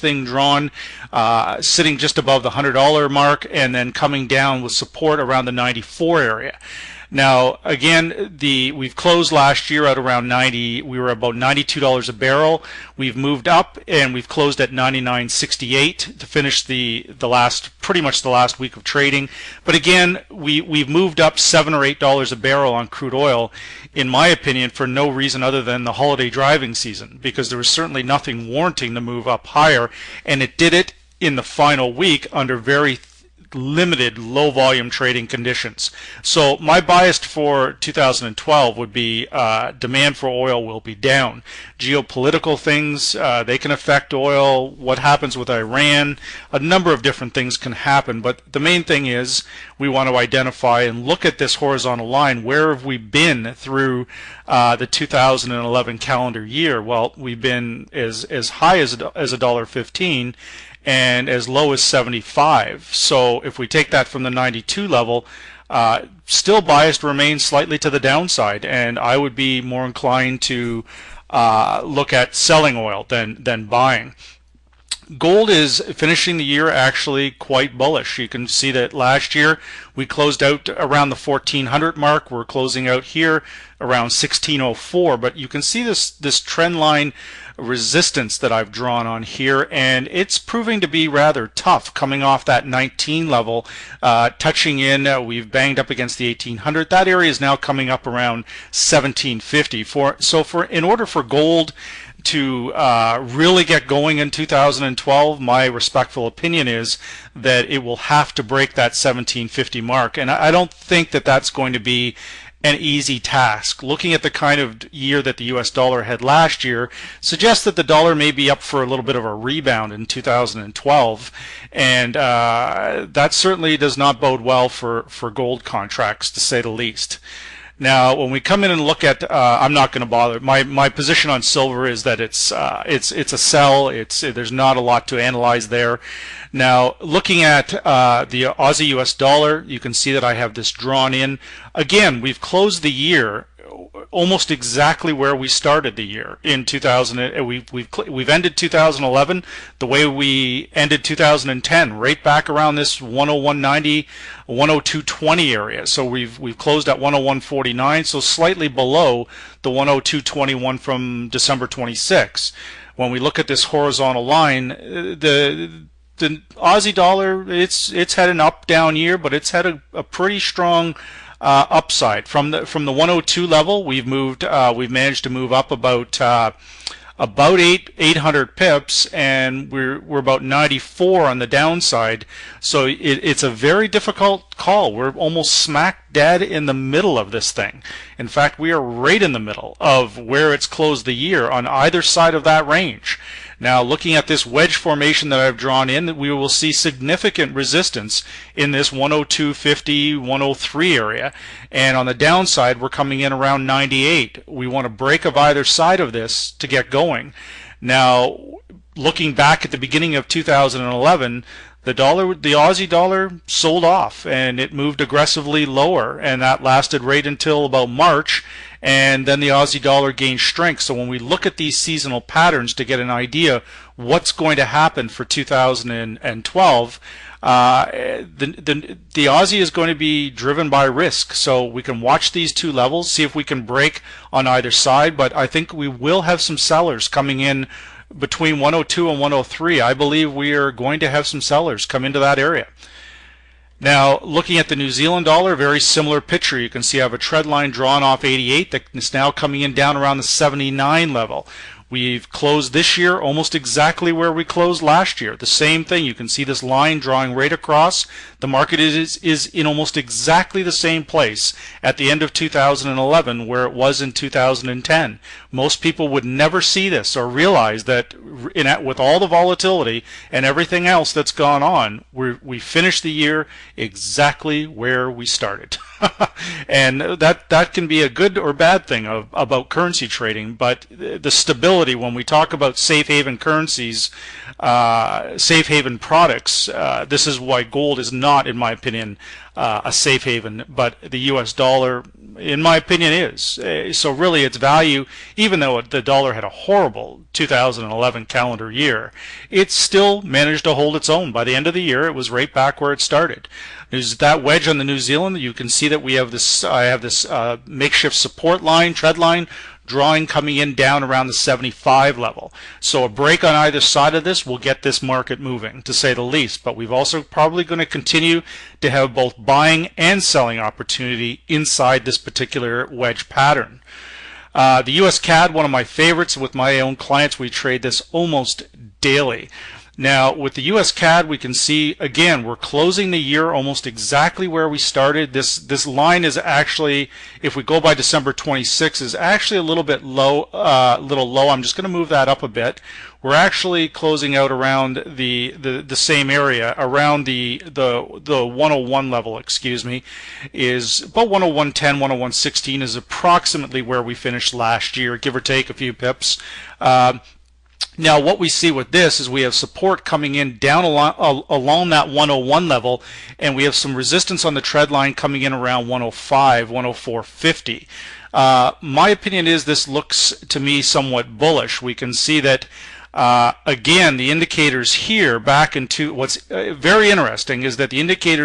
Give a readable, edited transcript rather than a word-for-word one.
thing drawn, sitting just above the $100 mark, and then coming down with support around the 94 area. Now, again, we've closed last year at around 90. We were about $92 a barrel. We've moved up and we've closed at 99.68 to finish pretty much the last week of trading. But again, we've moved up $7 or $8 a barrel on crude oil, in my opinion, for no reason other than the holiday driving season, because there was certainly nothing warranting the move up higher, and it did it in the final week under very limited low volume trading conditions. So my bias for 2012 would be demand for oil will be down. Geopolitical things, they can affect oil. What happens with Iran, a number of different things can happen, but the main thing is we want to identify and look at this horizontal line. Where have we been through the 2011 calendar year? Well, we've been as high as $1.15 and as low as 75. So if we take that from the 92 level, still biased remains slightly to the downside, and I would be more inclined to look at selling oil than buying. Gold is finishing the year actually quite bullish. You can see that last year we closed out around the 1400 mark. We're closing out here around 1604, but you can see this trend line resistance that I've drawn on here, and it's proving to be rather tough coming off that 19 level, touching in. We've banged up against the 1800. That area is now coming up around 1750. In order for gold to really get going in 2012, my respectful opinion is that it will have to break that 1750 mark, and I don't think that that's going to be an easy task. Looking at the kind of year that the US dollar had last year suggests that the dollar may be up for a little bit of a rebound in 2012, and that certainly does not bode well for gold contracts, to say the least. Now, when we come in and look at, I'm not going to bother. My position on silver is that it's a sell. There's not a lot to analyze there. Now, looking at the Aussie US dollar, you can see that I have this drawn in. Again, we've closed the year almost exactly where we started the year in 2000. We've ended 2011 the way we ended 2010, right back around this 101.90, 102.20 area. So we've closed at 101.49, so slightly below the 102.21 from December 26. When we look at this horizontal line, the Aussie dollar, it's had an up down year, but it's had a pretty strong upside from the 102 level. We've managed to move up about 800 pips, and we're about 94 on the downside. So it's a very difficult call. We're almost smack dead in the middle of this thing. In fact, we are right in the middle of where it's closed the year on either side of that range. Now, looking at this wedge formation that I've drawn in, we will see significant resistance in this 102.50, 103 area, and on the downside we're coming in around 98. We want to break of either side of this to get going. Now, looking back at the beginning of 2011, the Aussie dollar sold off and it moved aggressively lower, and that lasted right until about March, and then the Aussie dollar gained strength. So when we look at these seasonal patterns to get an idea what's going to happen for 2012, the Aussie is going to be driven by risk. So we can watch these two levels, see if we can break on either side, but I think we will have some sellers coming in between 102 and 103. I believe we are going to have some sellers come into that area. Now, looking at the New Zealand dollar, very similar picture. You can see I have a trend line drawn off 88 that is now coming in down around the 79 level. We've closed this year almost exactly where we closed last year. The same thing. You can see this line drawing right across. The market is in almost exactly the same place at the end of 2011 where it was in 2010. Most people would never see this or realize that with all the volatility and everything else that's gone on, we finished the year exactly where we started. And that can be a good or bad thing about currency trading, but the stability, when we talk about safe haven currencies, safe haven products, this is why gold is not, in my opinion, a safe haven, but the US dollar, in my opinion, is. So really its value, even though the dollar had a horrible 2011 calendar year, it still managed to hold its own. By the end of the year, it was right back where it started. There's that wedge on the New Zealand. You can see that we have this, I have this makeshift support line, trend line, drawing coming in down around the 75 level. So a break on either side of this will get this market moving, to say the least. But we've also probably going to continue to have both buying and selling opportunity inside this particular wedge pattern. The US CAD, one of my favorites. With my own clients, we trade this almost daily. Now with the US CAD, we can see again we're closing the year almost exactly where we started. This line is actually, if we go by December 26, is actually a little bit low, I'm just going to move that up a bit. We're actually closing out around the same area, around the 101 level, excuse me, is about 101.10, 101.16 is approximately where we finished last year, give or take a few pips. Now what we see with this is we have support coming in down along that 101 level, and we have some resistance on the trend line coming in around 105, 104.50. My opinion is this looks to me somewhat bullish. We can see that again the indicators here back into what's very interesting is that the indicators